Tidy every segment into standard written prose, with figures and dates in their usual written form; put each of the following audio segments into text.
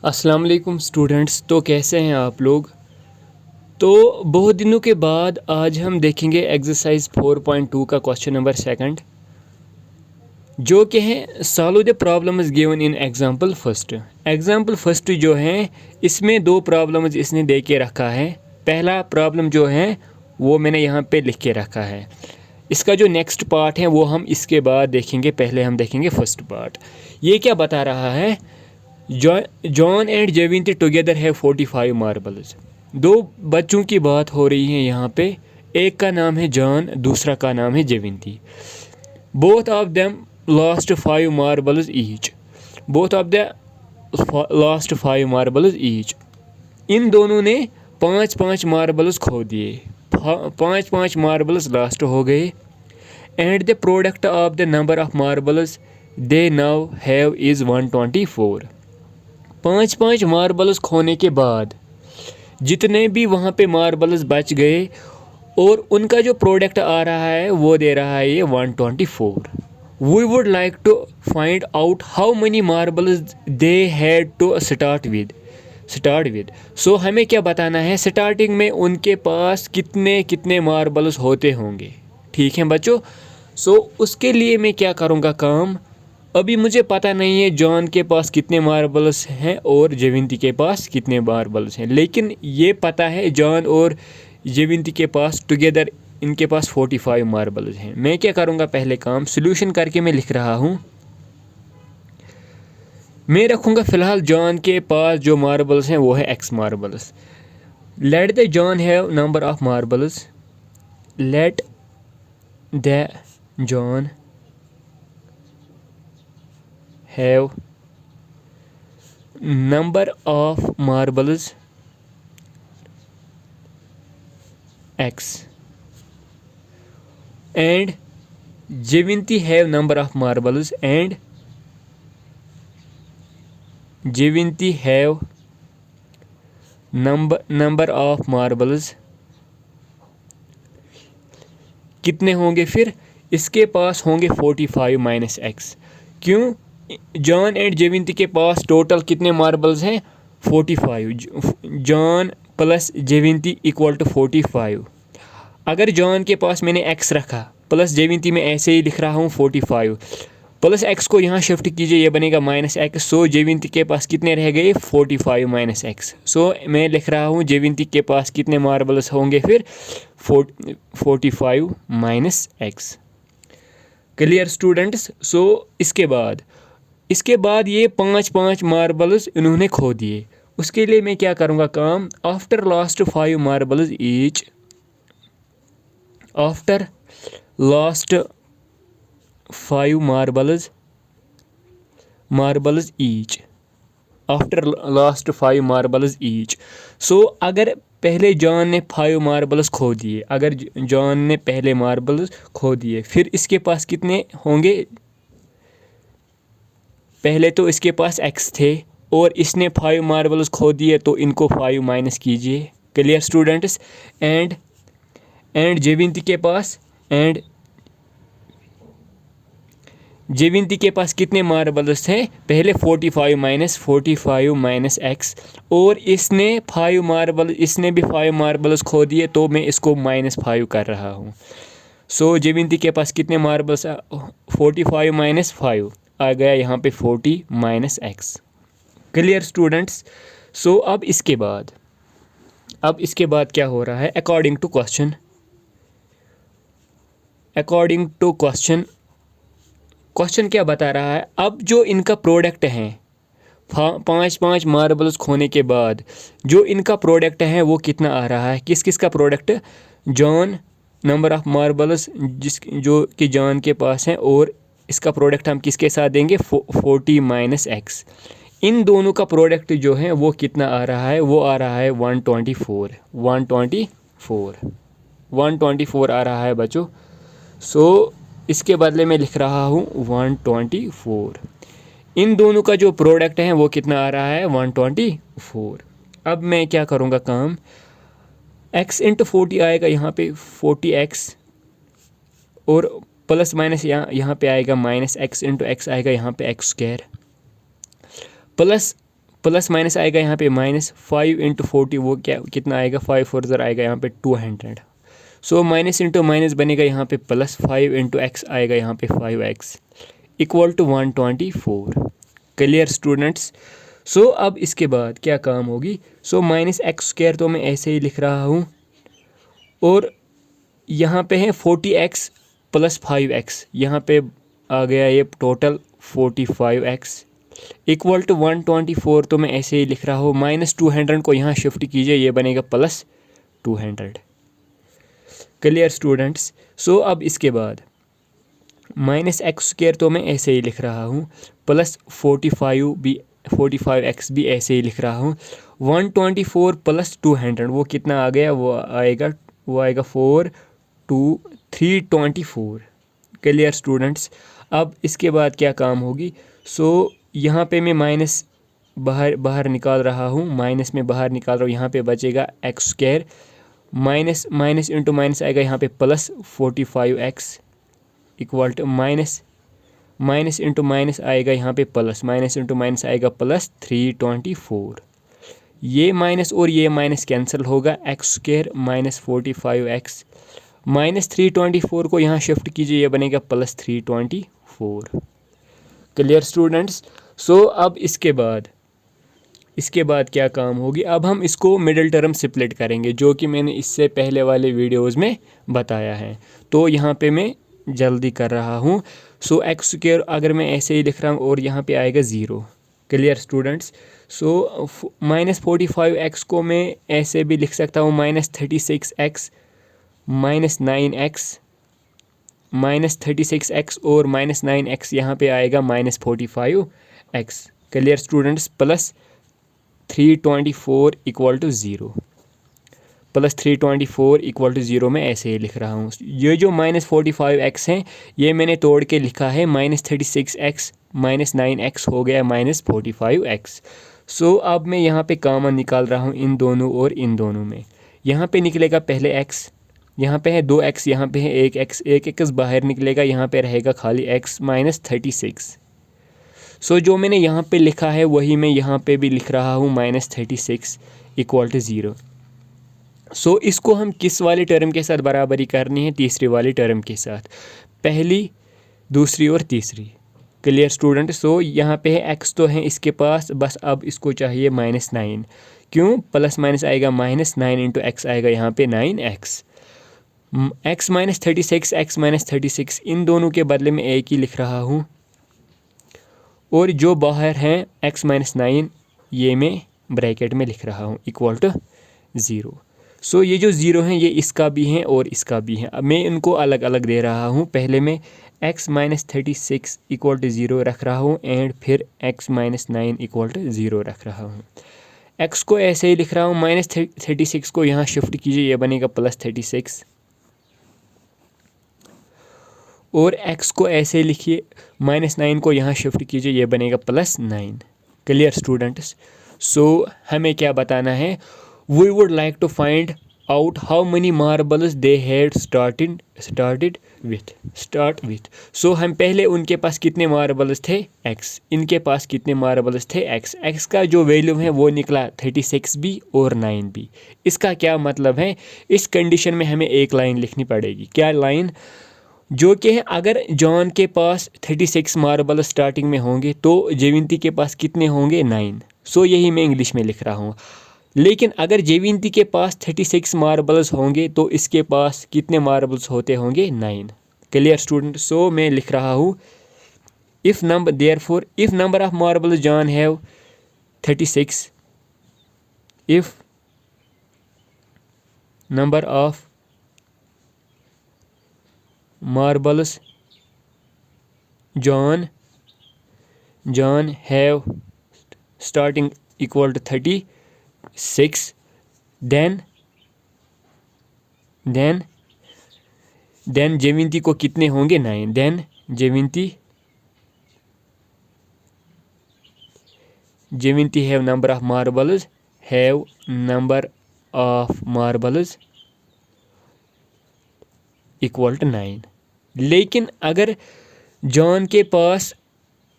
अस्सलाम वालेकुम स्टूडेंट्स। तो कैसे हैं आप लोग। तो बहुत दिनों के बाद आज हम देखेंगे एक्सरसाइज 4.2 का क्वेश्चन नंबर सेकंड, जो कि है solve the problems given in example first. Example first जो है इसमें दो प्रॉब्लम्स इसने दे के रखा है। पहला प्रॉब्लम जो है वो मैंने यहाँ पे लिख के रखा है। इसका जो नेक्स्ट पार्ट है वो हम इसके बाद देखेंगे। पहले हम देखेंगे फर्स्ट पार्ट। ये क्या बता रहा है, जॉन एंड जेविंती टुगेदर है 45 मार्बल्स। दो बच्चों की बात हो रही है यहाँ पे। एक का नाम है जॉन, दूसरा का नाम है Jivanti. Both of them lost 5 marbles each. Both of the lost 5 marbles each. इन दोनों ने 5-5 मार्बल्स खो दिए। 5-5 मार्बल्स लास्ट हो गए। And the product of the number of marbles they now have is 124। 5-5 marbles खोने के बाद जितने भी वहाँ पे मार्बल्स बच गए और उनका जो प्रोडक्ट आ रहा है वो दे रहा है ये 124। We would like to find out how many marbles they had to start with. So हमें क्या बताना है, स्टार्टिंग में उनके पास कितने कितने मार्बल्स होते होंगे। ठीक है बच्चों। सो उसके लिए मैं क्या करूँगा काम, अभी मुझे पता नहीं है जॉन के पास कितने मार्बल्स हैं और जेविंती के पास कितने मार्बल्स हैं, लेकिन ये पता है जॉन और जेविंती के पास टुगेदर इनके पास 45 मार्बल्स हैं। मैं क्या करूँगा, पहले काम सॉल्यूशन करके मैं लिख रहा हूँ। मैं रखूँगा फ़िलहाल जॉन के पास जो मार्बल्स हैं वो है x marbles. Let the John have number of marbles. Let the John have number of marbles x and Jevinti have number of marbles and Jevinti have number of marbles कितने होंगे, फिर इसके पास होंगे 45 माइनस एक्स। क्यों, John and Jivanti के पास total कितने मार्बल्स हैं 45। John plus Jivanti equal to 45। अगर जॉन के पास मैंने x रखा प्लस जेविंती में ऐसे ही लिख रहा हूँ 45 प्लस x को यहाँ शिफ्ट कीजिए, ये बनेगा माइनस एक्स। सो जेविंती के पास कितने रह गए 45 माइनस एक्स। सो मैं लिख रहा हूँ जेविंती के पास कितने मार्बल्स होंगे फिर 45 minus X. Clear students. So इसके बाद ये 5-5 मार्बल्स इन्होंने खो दिए। उसके लिए मैं क्या करूँगा काम, after lost 5 marbles each, after lost 5 marbles each, after lost 5 marbles each. So अगर पहले जॉन ने 5 मार्बल्स खो दिए, अगर जॉन ने पहले मार्बल्स खो दिए, फिर इसके पास कितने होंगे, पहले तो इसके पास x थे और इसने 5 मार्बल्स खो दिए तो इनको 5 माइनस कीजिए। Clear students. एंड जेविंती के पास कितने मार्बल्स थे, पहले 45 माइनस x और इसने भी 5 मार्बल्स खो दिए तो मैं इसको -5 कर रहा हूँ। सो जेविंती के पास कितने मार्बल्स, 45 माइनस 5 आ गया यहाँ पे 40 minus X. Clear students. So अब इसके बाद क्या हो रहा है, अकॉर्डिंग टू क्वेश्चन क्या बता रहा है, अब जो इनका प्रोडक्ट है 5-5 मार्बल्स खोने के बाद जो इनका प्रोडक्ट है वो कितना आ रहा है, किस का product, John number of marbles जो कि जॉन के पास है और इसका प्रोडक्ट हम किसके साथ देंगे 40 माइनस एक्स। इन दोनों का प्रोडक्ट जो है वो कितना आ रहा है, वो आ रहा है 124 आ रहा है बच्चों। सो इसके बदले में लिख रहा हूँ 124। इन दोनों का जो प्रोडक्ट है वो कितना आ रहा है 124। अब मैं क्या करूँगा काम, x इंटू 40 आएगा यहाँ पे 40x और प्लस माइनस यहाँ पे आएगा -x इंटू x आएगा यहाँ पे x² प्लस प्लस माइनस आएगा यहाँ पे माइनस, 5 इंटू 40 वो क्या कितना आएगा, 5 4 ज़र आएगा यहाँ पे 200। सो माइनस इंटू माइनस बनेगा यहाँ पे प्लस, 5 इंटू एक्स आएगा यहाँ पे 5x equal to 124। Clear students. So अब इसके बाद क्या काम होगी, सो माइनस एक्स स्क्वायर तो मैं ऐसे ही लिख रहा हूँ, और यहाँ पे है 40x प्लस 5x, यहाँ पे आ गया ये टोटल 45x इक्वल टू 124, तो मैं ऐसे ही लिख रहा हूँ। माइनस 200 को यहाँ शिफ्ट कीजिए, ये बनेगा प्लस 200। Clear students. सो अब इसके बाद माइनस एक्स स्क्वायर तो मैं ऐसे ही लिख रहा हूँ, प्लस 45x भी ऐसे ही लिख रहा हूँ। 124 प्लस 200 वो कितना आ गया, वो आएगा 324। Clear students. अब इसके बाद क्या काम होगी, सो यहाँ पे मैं माइनस बाहर निकाल रहा हूँ, माइनस में बाहर निकाल रहा हूँ, यहाँ पे बचेगा x square, minus minus into minus आएगा यहाँ पे plus 45x equal to minus minus into minus आएगा यहाँ पे प्लस, माइनस इंटू माइनस आएगा प्लस 324। ये माइनस और ये माइनस कैंसिल होगा, x square minus 45x minus 324 को यहाँ शिफ्ट कीजिए, ये बनेगा प्लस 324। Clear students. सो अब इसके बाद क्या काम होगी, अब हम इसको मिडिल टर्म स्प्लिट करेंगे, जो कि मैंने इससे पहले वाले वीडियोस में बताया है। तो यहाँ पे मैं जल्दी कर रहा हूँ। सो एक्स स्क्वायर अगर मैं ऐसे ही लिख रहा हूँ और यहाँ पे आएगा 0। Clear students. So minus 45x को मैं ऐसे भी लिख सकता हूँ, minus 36x minus 9x minus 36x और माइनस 9x यहाँ पे आएगा minus 45x। Clear students. Plus 324 equal to 0, plus 324 equal to 0 में ऐसे ही लिख रहा हूँ। ये जो माइनस 45x हैं ये मैंने तोड़ के लिखा है, माइनस 36x माइनस 9x हो गया माइनस 45x। सो अब मैं यहाँ पे कॉमन निकाल रहा हूँ इन दोनों और इन दोनों में। यहाँ पे निकलेगा पहले x, यहाँ पे है 2x, यहाँ पे है 1x बाहर निकलेगा, यहाँ पे रहेगा खाली x माइनस 36। सो जो मैंने यहाँ पे लिखा है वही मैं यहाँ पे भी लिख रहा हूँ, माइनस 36 इक्वल टू 0। सो इसको हम किस वाले टर्म के साथ बराबरी करनी है, तीसरी वाली टर्म के साथ, पहली दूसरी और तीसरी। Clear student. सो यहाँ पे है x तो है इसके पास, बस अब इसको चाहिए माइनस 9। क्यों, प्लस माइनस आएगा माइनस 9 इंटू एक्स आएगा यहाँ पे 9x, x minus 36 x minus 36 इन दोनों के बदले में एक ही लिख रहा हूँ, और जो बाहर हैं x माइनस 9 ये मैं ब्रैकेट में लिख रहा हूँ इक्वल टू 0। सो ये जो 0 हैं ये इसका भी हैं और इसका भी हैं, अब मैं इनको अलग अलग दे रहा हूँ। पहले मैं x माइनस 36 इक्वल टू 0 रख रहा हूँ, एंड फिर x माइनस 9 इक्वल टू 0 रख रहा हूँ। x को ऐसे ही लिख रहा हूँ, माइनस 36 को यहाँ शिफ्ट कीजिए, ये बनेगा प्लस 36, और x को ऐसे लिखिए, माइनस 9 को यहाँ शिफ्ट कीजिए, ये बनेगा प्लस 9। Clear students. सो हमें क्या बताना है, we would like to find out how many marbles they had start with. So हम पहले उनके पास कितने मार्बल्स थे x, इनके पास कितने मार्बल्स थे x का जो वैल्यू है वो निकला 36 भी और 9 भी। इसका क्या मतलब है, इस कंडीशन में हमें एक लाइन लिखनी पड़ेगी। क्या लाइन, जो कि है अगर जॉन के पास 36 मार्बल स्टार्टिंग में होंगे तो जेविंती के पास कितने होंगे, 9। सो यही मैं इंग्लिश में लिख रहा हूँ। लेकिन अगर जेविंती के पास 36 मार्बल्स होंगे तो इसके पास कितने मार्बल्स होते होंगे, 9। Clear student. सो मैं लिख रहा हूँ, if number of marbles John have 36, if number of marbles John have starting equal to 36, then Jivanti को कितने होंगे, 9। Then Jivanti have number of marbles equal to 9। लेकिन अगर जॉन के पास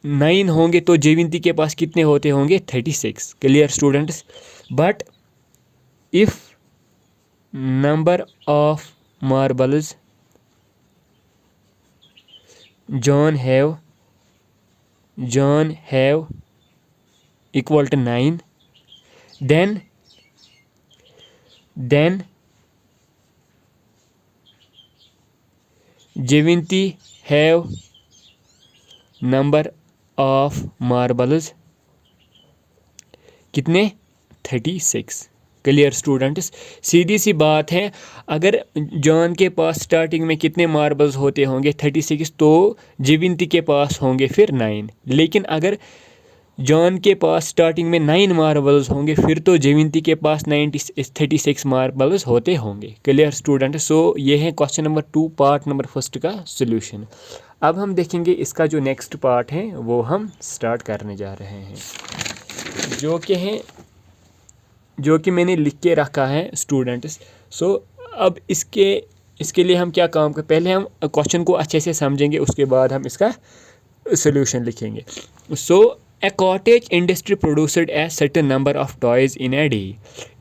9 होंगे तो जयवंती के पास कितने होते होंगे 36। Clear students. But if number of marbles John have equal to 9, then Javanti have number of marbles कितने 36। Clear students. सीधी सी बात है, अगर जॉन के पास स्टार्टिंग में कितने मार्बल्स होते होंगे 36, तो जयवंती के पास होंगे फिर 9। लेकिन अगर जॉन के पास स्टार्टिंग में 9 मार्बल्स होंगे फिर तो जयवंती के पास 36 मार्बल्स होते होंगे। Clear student. सो ये है क्वेश्चन नंबर 2 पार्ट नंबर 1 का सोल्यूशन। अब हम देखेंगे इसका जो नेक्स्ट पार्ट है वो हम स्टार्ट करने जा रहे हैं, जो कि मैंने लिख के रखा है स्टूडेंट्स। सो अब इसके लिए हम क्या काम करें, पहले हम क्वेश्चन को अच्छे से समझेंगे, उसके बाद हम इसका सोल्यूशन लिखेंगे। So a cottage industry produced a certain number of toys in a day.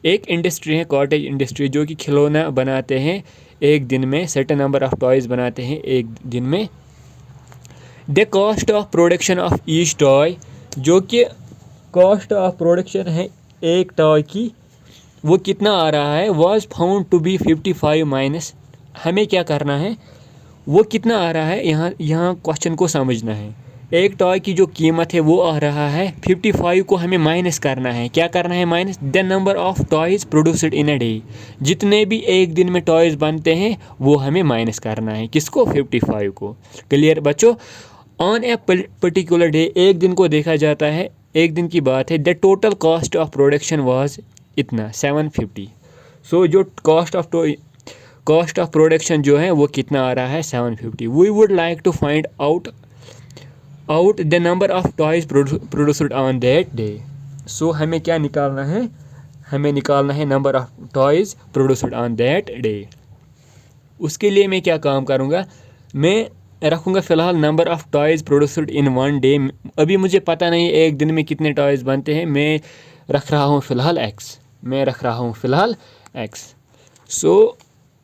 एक इंडस्ट्री है कॉटेज इंडस्ट्री जो कि खिलौना बनाते हैं एक दिन में, सर्टेन नंबर ऑफ टॉयज बनाते हैं एक दिन में। The cost of production of each toy, जो कि कॉस्ट ऑफ प्रोडक्शन है एक टॉय की, वो कितना आ रहा है, was found to be 55 minus. हमें क्या करना है, वो कितना आ रहा है, यहाँ क्वेश्चन को समझना है। एक टॉय की जो कीमत है वो आ रहा है 55 को हमें माइनस करना है। क्या करना है minus, the number of toys produced in a day. जितने भी एक दिन में टॉयज बनते हैं वो हमें माइनस करना है, किसको 55 को। क्लियर बच्चों। ऑन ए पर्टिकुलर डे, एक दिन को देखा जाता है, एक दिन की बात है। The total cost of production was इतना 750। सो जो कॉस्ट ऑफ प्रोडक्शन जो है वो कितना आ रहा है 750। We would like to find out the number of toys produced on that day. So हमें क्या निकालना है, हमें निकालना है number of toys produced on that day. उसके लिए मैं क्या काम करूँगा, मैं रखूँगा फ़िलहाल number of toys produced in 1 day. अभी मुझे पता नहीं एक दिन में कितने टॉयज़ बनते हैं, मैं रख रहा हूँ फ़िलहाल x। सो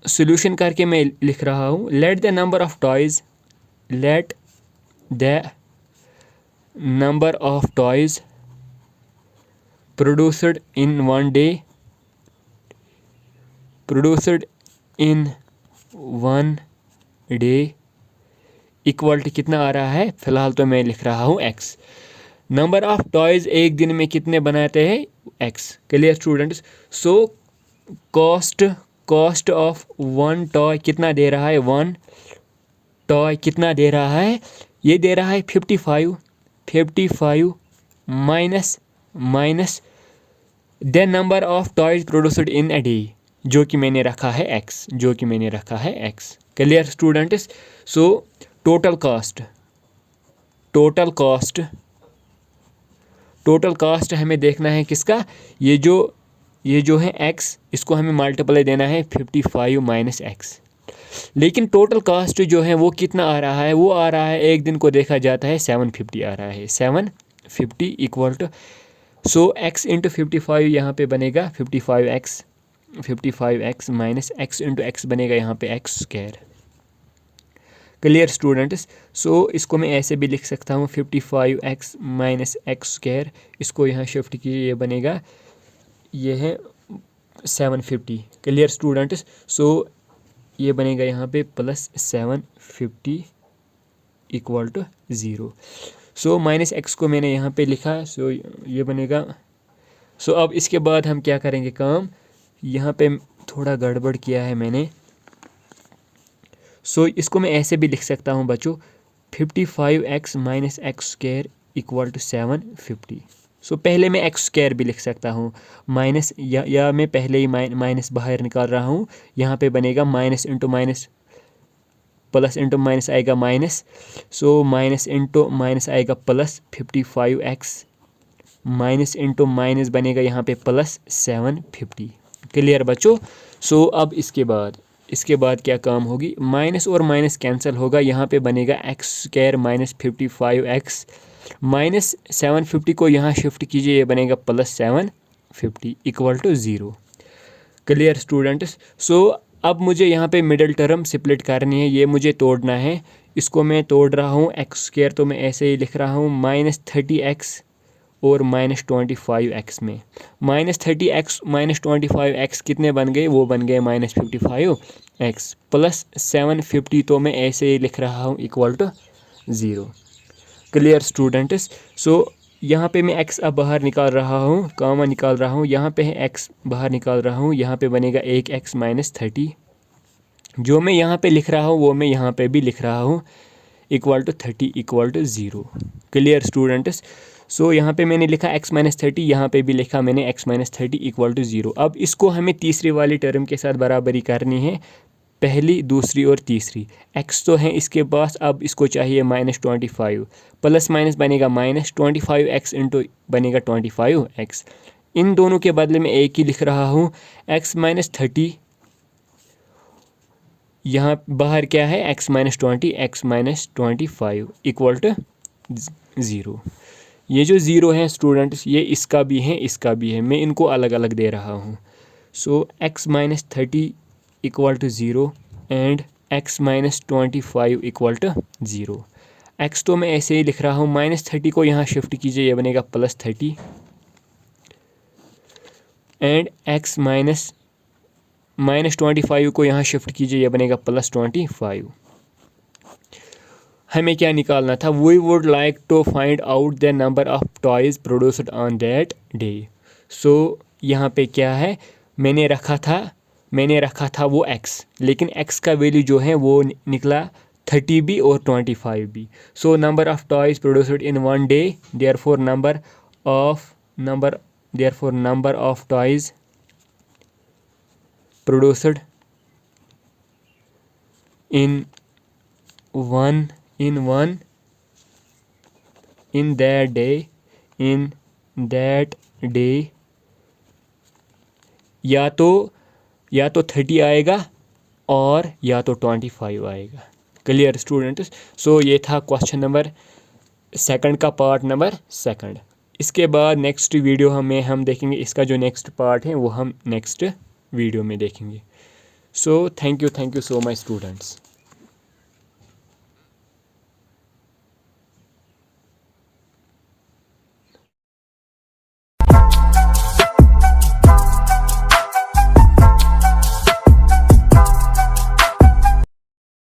सोल्यूशन करके मैं लिख रहा हूँ, let the number of toys produced in 1 day equal to कितना आ रहा है, फ़िलहाल तो मैं लिख रहा हूँ x। नंबर ऑफ़ टॉयज़ एक दिन में कितने बनाते हैं x। Clear students. So cost of 1 toy कितना दे रहा है, 1 टॉय कितना दे रहा है, ये दे रहा है 55 minus the number of toys produced in a day, जो कि मैंने रखा है x। Clear students. So total cost हमें देखना है किसका, ये जो है x, इसको हमें मल्टीप्लाई देना है 55 माइनस x। लेकिन टोटल कॉस्ट जो है वो कितना आ रहा है, वो आ रहा है एक दिन को देखा जाता है 750 आ रहा है, 750 equal to, so x into 55 यहाँ पे बनेगा 55x minus x into x बनेगा यहाँ पे x square. Clear students. So इसको मैं ऐसे भी लिख सकता हूँ 55x माइनस x स्क्वायर, इसको यहाँ शिफ्ट किए ये बनेगा, ये है 750। Clear students. सो ये बनेगा यहाँ पे plus 750 equal to 0। So minus x को मैंने यहाँ पे लिखा, सो ये बनेगा। सो अब इसके बाद हम क्या करेंगे काम, यहाँ पे थोड़ा गड़बड़ किया है मैंने। सो इसको मैं ऐसे भी लिख सकता हूँ बच्चों, 55x minus x square equal to 750। So पहले मैं एक्स स्क्वायर भी लिख सकता हूँ, माइनस या मैं पहले ही माइनस बाहर निकाल रहा हूँ, यहाँ पे बनेगा minus into minus, plus into minus आएगा minus, so minus into minus आएगा plus 55x, minus into minus बनेगा यहाँ पे प्लस 750। क्लियर बच्चों। सो अब इसके बाद क्या काम होगी, माइनस और माइनस कैंसिल होगा, यहाँ पे बनेगा एक्स स्क्वायर माइनस 55x -750 को यहाँ शिफ्ट कीजिए, ये बनेगा +750 equal to 0। Clear students. So अब मुझे यहाँ पे मिडिल टर्म स्प्लिट करनी है, ये मुझे तोड़ना है। इसको मैं तोड़ रहा हूँ, x² तो मैं ऐसे ही लिख रहा हूँ -30x और -25x में। -30x -25x कितने बन गए, वो बन गए -55x प्लस 750 तो मैं ऐसे ही लिख रहा हूँ equal to 0। Clear students. So यहाँ पे मैं x अब बाहर निकाल रहा हूँ, कॉमन निकाल रहा हूँ, यहाँ पे है x बाहर निकाल रहा हूँ, यहाँ पे बनेगा 1x -30। जो मैं यहाँ पे लिख रहा हूँ वो मैं यहाँ पे भी लिख रहा हूँ equal to 30 equal to 0। Clear students. So यहाँ पे मैंने लिखा x -30, यहाँ पे भी लिखा मैंने x -30 इक्वल टू 0। अब इसको हमें तीसरी वाली टर्म के साथ बराबरी करनी है, पहली, दूसरी और तीसरी। x तो है इसके पास, अब इसको चाहिए -25, प्लस माइनस बनेगा -25x इंटू बनेगा 25x। इन दोनों के बदले में एक ही लिख रहा हूँ, x -30 यहाँ बाहर क्या है x -20 x -25 इक्वल टू 0। ये जो 0 है स्टूडेंट्स, ये इसका भी है इसका भी है, मैं इनको अलग अलग दे रहा हूँ। So x -30 equal to 0 and x -25 equal to 0। x तो मैं ऐसे ही लिख रहा हूँ, -30 को यहाँ शिफ्ट कीजिए, ये बनेगा +30 एंड x -25 को यहाँ शिफ्ट कीजिए, ये बनेगा +25। हमें क्या निकालना था, we would like to find out the number of toys produced on that day. So यहाँ पे क्या है, मैंने रखा था वो x, लेकिन x का वैल्यू जो है वो निकला 30 भी और 25 भी। So number of toys produced in one day, therefore number of toys produced in that day या तो 30 आएगा और या तो 25 आएगा। Clear students. सो ये था क्वेश्चन नंबर 2 का पार्ट नंबर 2। इसके बाद नेक्स्ट वीडियो में हम देखेंगे, इसका जो नेक्स्ट पार्ट है वो हम नेक्स्ट वीडियो में देखेंगे। So thank you so much students.